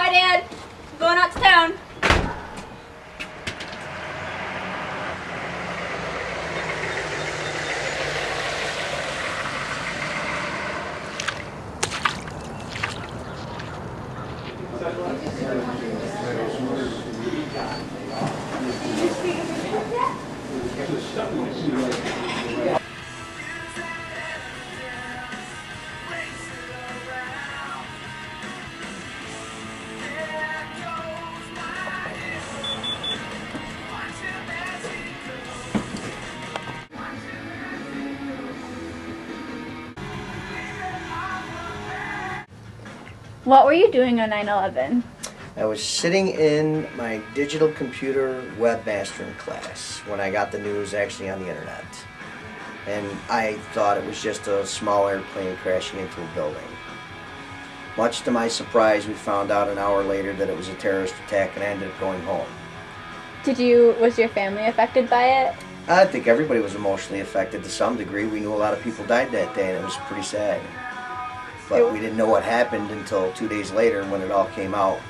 Bye, Dad. I'm going out to town. What were you doing on 9/11? I was sitting in my digital computer webmastering class when I got the news actually on the internet. And I thought it was just a small airplane crashing into a building. Much to my surprise, we found out an hour later that it was a terrorist attack, and I ended up going home. Was your family affected by it? I think everybody was emotionally affected to some degree. We knew a lot of people died that day, and it was pretty sad. But we didn't know what happened until 2 days later when it all came out.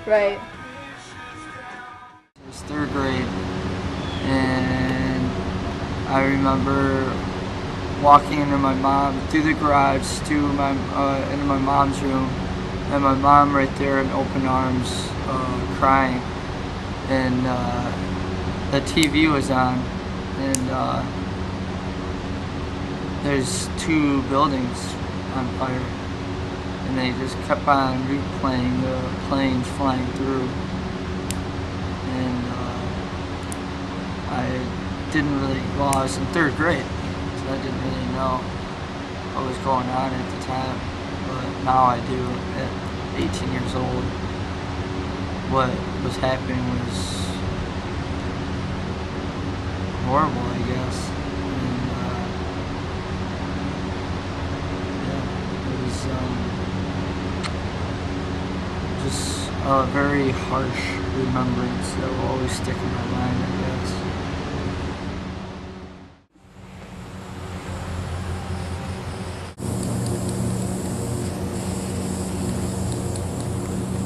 Right. It was third grade, and I remember walking through the garage into my mom's room, and my mom right there in open arms, crying, and the TV was on, and there's 2 buildings on fire. And they just kept on replaying the planes flying through. And I was in third grade, so I didn't really know what was going on at the time. But now I do, at 18 years old. What was happening was horrible, I guess. And it was just a very harsh remembrance that will always stick in my mind, I guess.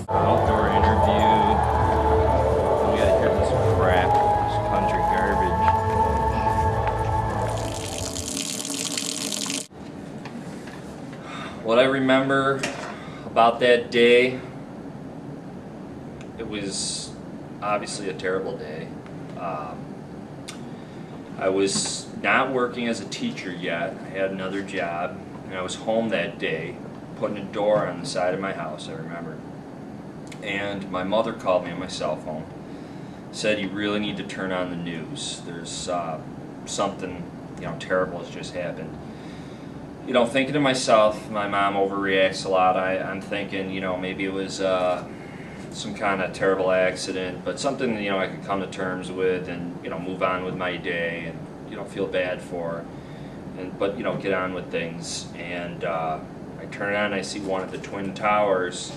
Outdoor interview. We gotta hear this crap, this country garbage. What I remember about that day, it was obviously a terrible day. I was not working as a teacher yet. I had another job, and I was home that day, putting a door on the side of my house, I remember. And my mother called me on my cell phone, said, "You really need to turn on the news. There's something, terrible has just happened." Thinking to myself, my mom overreacts a lot. I'm thinking, maybe it was some kind of terrible accident, but something I could come to terms with and move on with my day and feel bad for, but get on with things. And I turn it on and I see one of the Twin Towers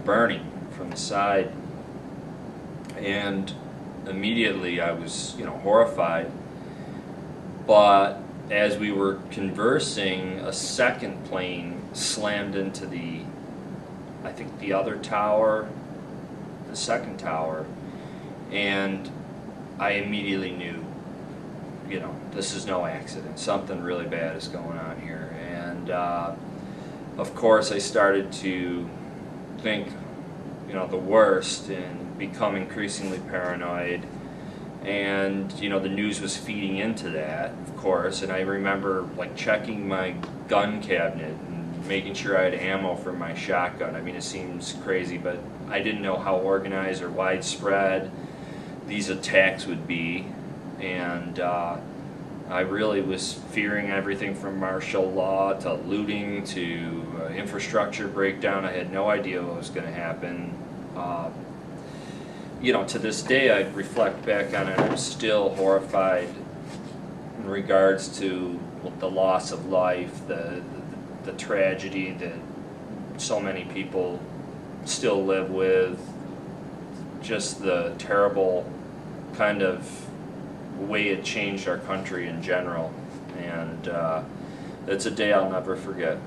burning from the side, and immediately I was horrified. But as we were conversing, a second plane slammed into I think the other tower, the second tower, and I immediately knew, this is no accident. Something really bad is going on here. And of course I started to think, the worst and become increasingly paranoid. And the news was feeding into that, of course, and I remember checking my gun cabinet and making sure I had ammo for my shotgun. I mean, it seems crazy, but I didn't know how organized or widespread these attacks would be. And I really was fearing everything from martial law to looting to infrastructure breakdown. I had no idea what was going to happen. To this day, I reflect back on it, I'm still horrified in regards to the loss of life, the tragedy that so many people still live with, just the terrible kind of way it changed our country in general. And it's a day I'll never forget.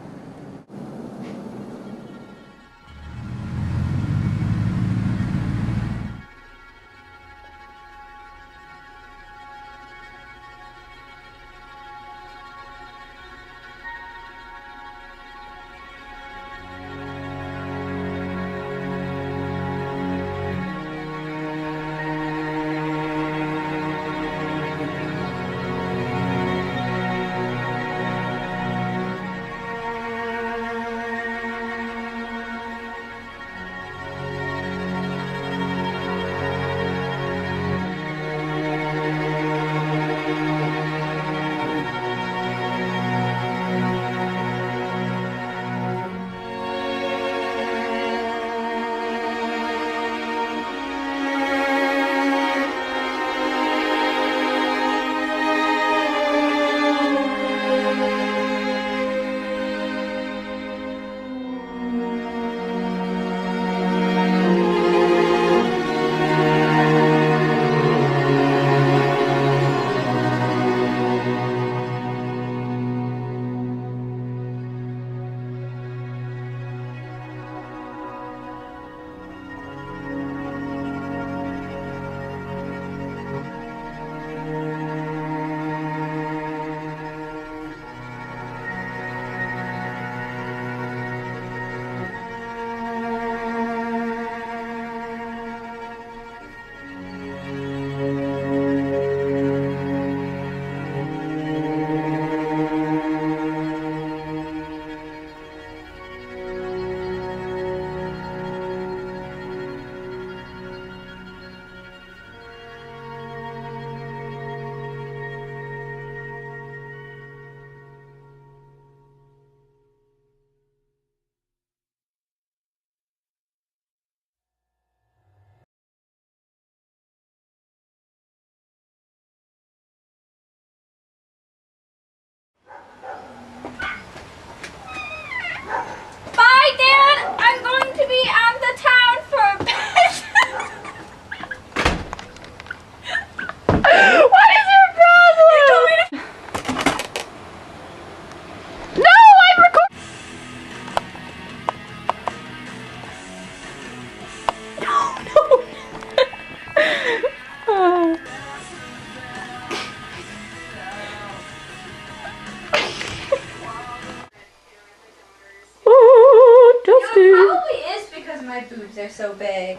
my boobs are so big.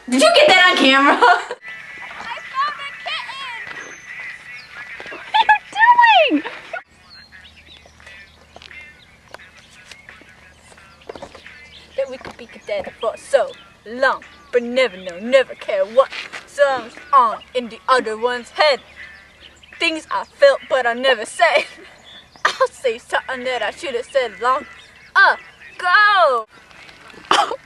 Did you get that on camera? I found a kitten! What are you doing? That we could be together for so long, but never know, never care what songs on in the other one's head. Things I felt but I never said. I'll say something that I should have said long ago. What?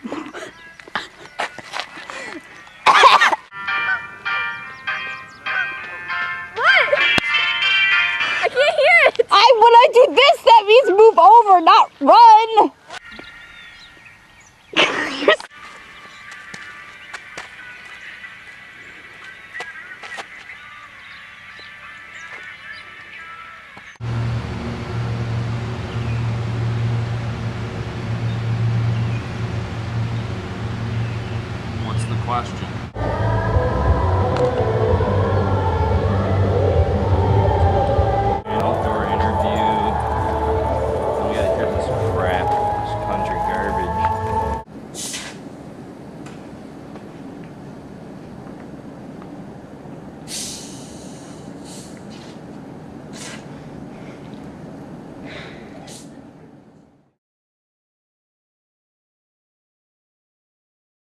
I can't hear it. When I do this, that means move over, not run. What's the question?